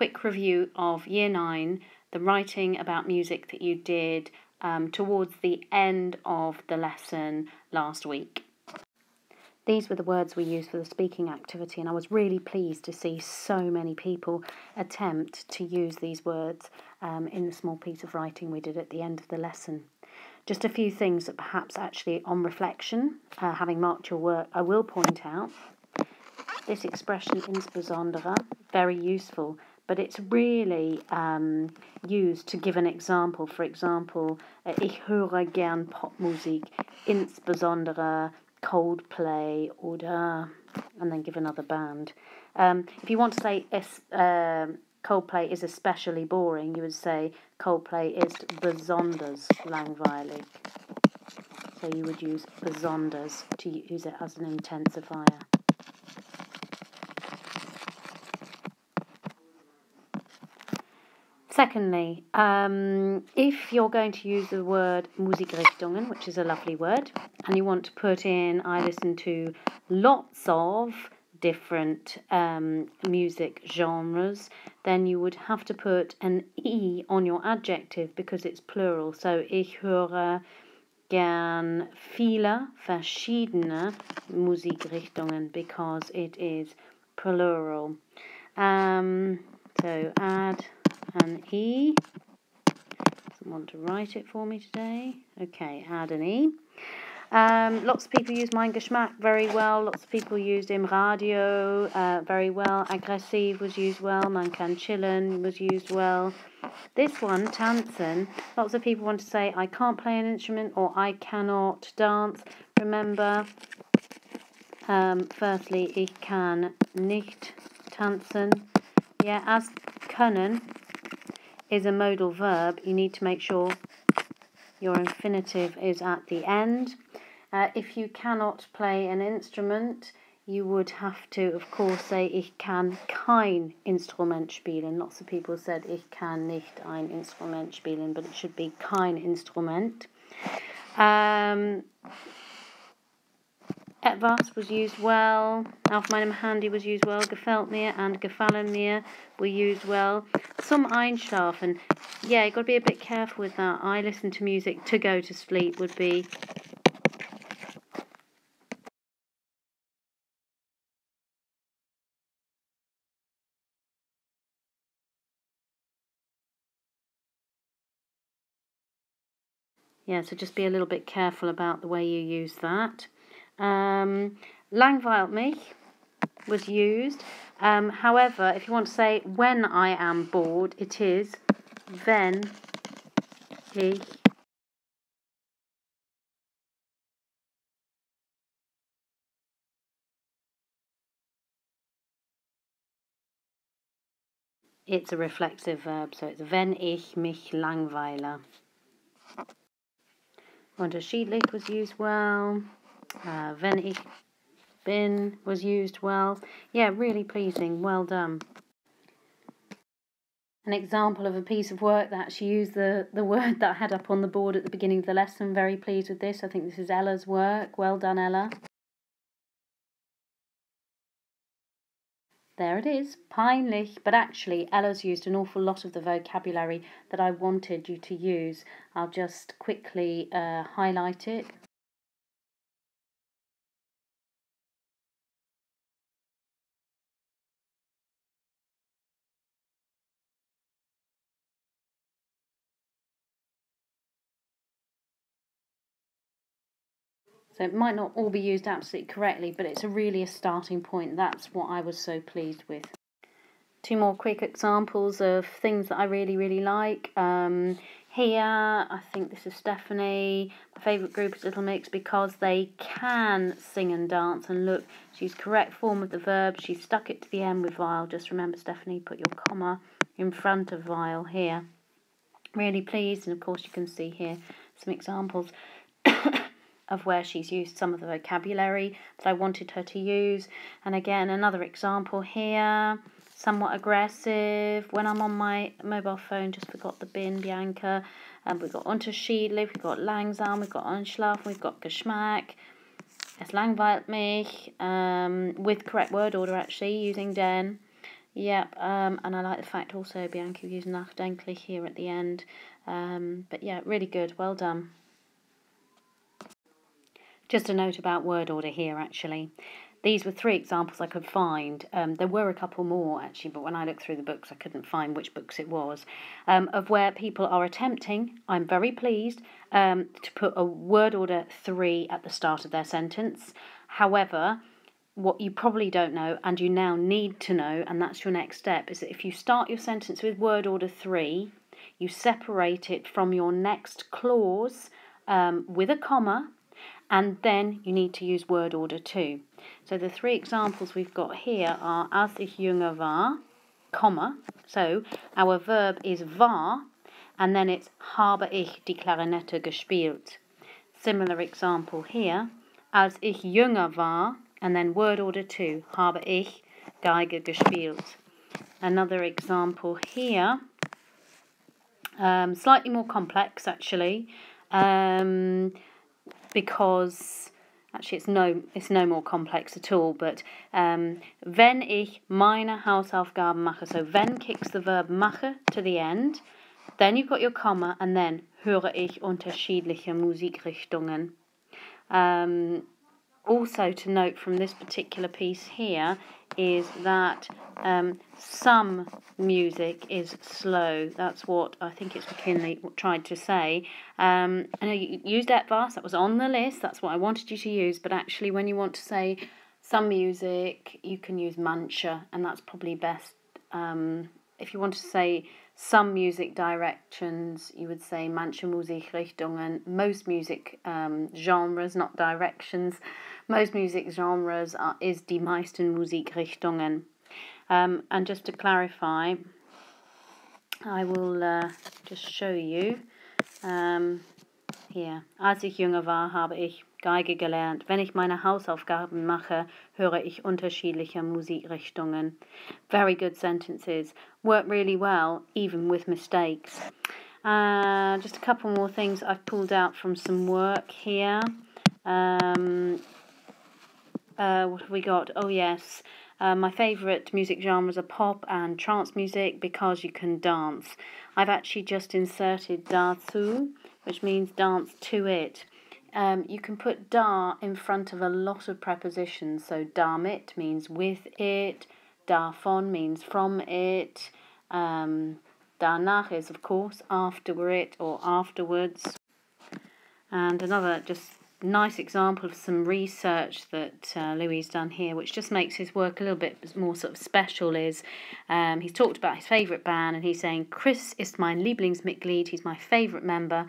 quick review of Year 9, the writing about music that you did towards the end of the lesson last week. These were the words we used for the speaking activity, and I was really pleased to see so many people attempt to use these words in the small piece of writing we did at the end of the lesson. Just a few things that perhaps actually on reflection, having marked your work, I will point out. This expression, insbesondere, very useful, but it's really used to give an example. For example, ich höre gern Popmusik, insbesondere Coldplay, oder, and then give another band. If you want to say Coldplay is especially boring, you would say Coldplay ist besonders langweilig. So you would use besonders to use it as an intensifier. Secondly, if you're going to use the word Musikrichtungen, which is a lovely word, and you want to put in, I listen to lots of different music genres, then you would have to put an E on your adjective because it's plural. So, ich höre gern viele verschiedene Musikrichtungen because it is plural. So, add an E. Doesn't want to write it for me today. Okay, add an E. Lots of people use mein Geschmack very well. Lots of people used im Radio very well. Aggressiv was used well. Man kann chillen was used well. This one, tanzen, lots of people want to say I can't play an instrument or I cannot dance. Remember, firstly, ich kann nicht tanzen. Yeah, as können is a modal verb, you need to make sure your infinitive is at the end. If you cannot play an instrument, you would have to, of course, say ich kann kein Instrument spielen. Lots of people said ich kann nicht ein Instrument spielen, but it should be kein Instrument. Etwas was used well. Auf meinem Handy was used well. Gefällt mir and gefallen mir were used well. Some einschlafen. Yeah, you've got to be a bit careful with that. I listen to music to go to sleep would be. Yeah, so just be a little bit careful about the way you use that. Langweilt mich was used. However, if you want to say when I am bored, it is wenn ich it's a reflexive verb, so it's wenn ich mich langweile. Unterschiedlich was used well. Wenn ich bin was used well. Yeah, really pleasing. Well done. An example of a piece of work that actually used the word that I had up on the board at the beginning of the lesson. Very pleased with this. I think this is Ella's work. Well done, Ella. There it is, peinlich, but actually Ella's used an awful lot of the vocabulary that I wanted you to use. I'll just quickly highlight it. So it might not all be used absolutely correctly, but it's really a starting point. That's what I was so pleased with. Two more quick examples of things that I really, really like. Here, I think this is Stephanie. My favourite group is Little Mix because they can sing and dance. And look, she's correct form of the verb. She stuck it to the end with vile. Just remember, Stephanie, put your comma in front of vile here. Really pleased. And of course, you can see here some examples of where she's used some of the vocabulary that I wanted her to use. And again, another example here, somewhat aggressive. When I'm on my mobile phone, just forgot the bin, Bianca. We've got unterschiedlich, we've got langsam, we've got einschlafen, we've got Geschmack. Es langweilt mich, with correct word order actually, using den. Yep, and I like the fact also Bianca used nachdenklich here at the end. But yeah, really good. Well done. Just a note about word order here, actually. These were 3 examples I could find. There were a couple more, actually, but when I looked through the books, I couldn't find which books it was, of where people are attempting, I'm very pleased, to put a word order 3 at the start of their sentence. However, what you probably don't know, and you now need to know, and that's your next step, is that if you start your sentence with word order 3, you separate it from your next clause with a comma, and then you need to use word order 2. So the 3 examples we've got here are als ich jünger war, comma, so our verb is war, and then it's habe ich die Klarinette gespielt. Similar example here, als ich jünger war, and then word order 2, habe ich Geige gespielt. Another example here, slightly more complex actually, because actually it's no more complex at all, but wenn ich meine Hausaufgaben mache, so wenn kicks the verb mache to the end, then you've got your comma, and then höre ich unterschiedliche Musikrichtungen. Also to note from this particular piece here is that some music is slow. That's what I think it's McKinley tried to say. I know you used etwas, that was on the list, that's what I wanted you to use, but actually when you want to say some music, you can use manche, and that's probably best. If you want to say some music directions, you would say manche Musikrichtungen. Most music genres, not directions, most music genres is die meisten Musikrichtungen. And just to clarify, I will just show you here. Als ich jünger war, habe ich Geige gelernt. Wenn ich meine Hausaufgaben mache, höre ich unterschiedliche Musikrichtungen. Very good sentences. Work really well, even with mistakes. Just a couple more things I've pulled out from some work here. What have we got? Oh, yes. My favourite music genres are pop and trance music because you can dance. I've actually just inserted dazu, which means dance to it. You can put da in front of a lot of prepositions. So damit means with it, davon means from it, danach is, of course, after it or afterwards. And another just nice example of some research that Louis done here, which just makes his work a little bit more sort of special, is he's talked about his favourite band, and he's saying, Chris ist mein Lieblingsmitglied, he's my favourite member,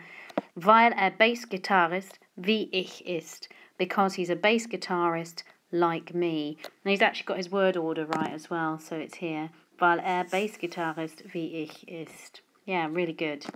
weil Bassgitarrist wie ich ist, because he's a bass guitarist like me. And he's actually got his word order right as well, so it's here, weil Bassgitarrist wie ich ist. Yeah, really good.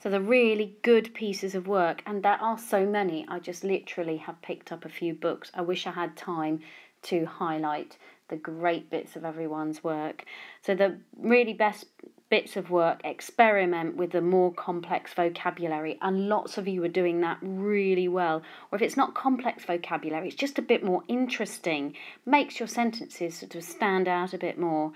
So the really good pieces of work, and there are so many, I just literally have picked up a few books. I wish I had time to highlight the great bits of everyone's work. So the really best bits of work, experiment with the more complex vocabulary, and lots of you are doing that really well. Or if it's not complex vocabulary, it's just a bit more interesting, makes your sentences sort of stand out a bit more.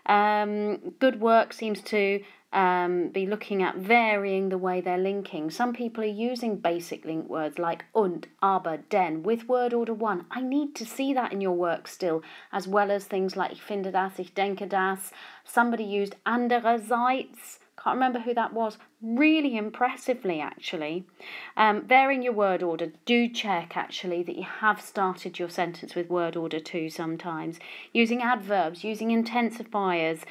Good work seems to be looking at varying the way they're linking. Some people are using basic link words like und, aber, denn with word order 1. I need to see that in your work still, as well as things like ich finde das, ich denke das. Somebody used andererseits. Can't remember who that was. Really impressively, actually. Varying your word order. Do check, actually, that you have started your sentence with word order 2 sometimes. Using adverbs, using intensifiers.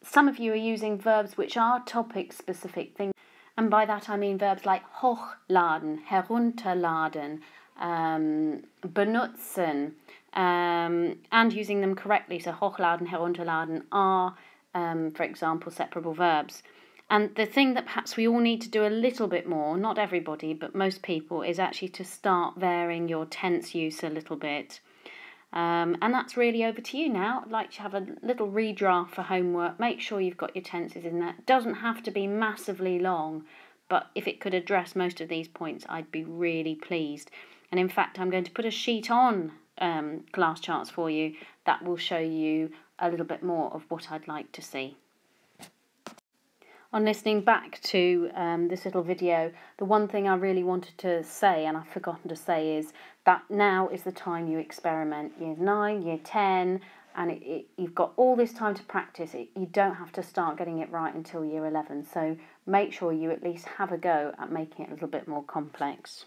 Some of you are using verbs which are topic-specific things. And by that I mean verbs like hochladen, herunterladen, benutzen, and using them correctly. So hochladen, herunterladen are, for example, separable verbs. And the thing that perhaps we all need to do a little bit more, not everybody, but most people, is actually to start varying your tense use a little bit. And that's really over to you now. I'd like to have a little redraft for homework. Make sure you've got your tenses in there. It doesn't have to be massively long, but if it could address most of these points, I'd be really pleased. And in fact, I'm going to put a sheet on class charts for you that will show you a little bit more of what I'd like to see. On listening back to this little video, the one thing I really wanted to say, and I've forgotten to say, is that now is the time you experiment. Year 9, Year 10, and you've got all this time to practice. You don't have to start getting it right until Year 11, so make sure you at least have a go at making it a little bit more complex.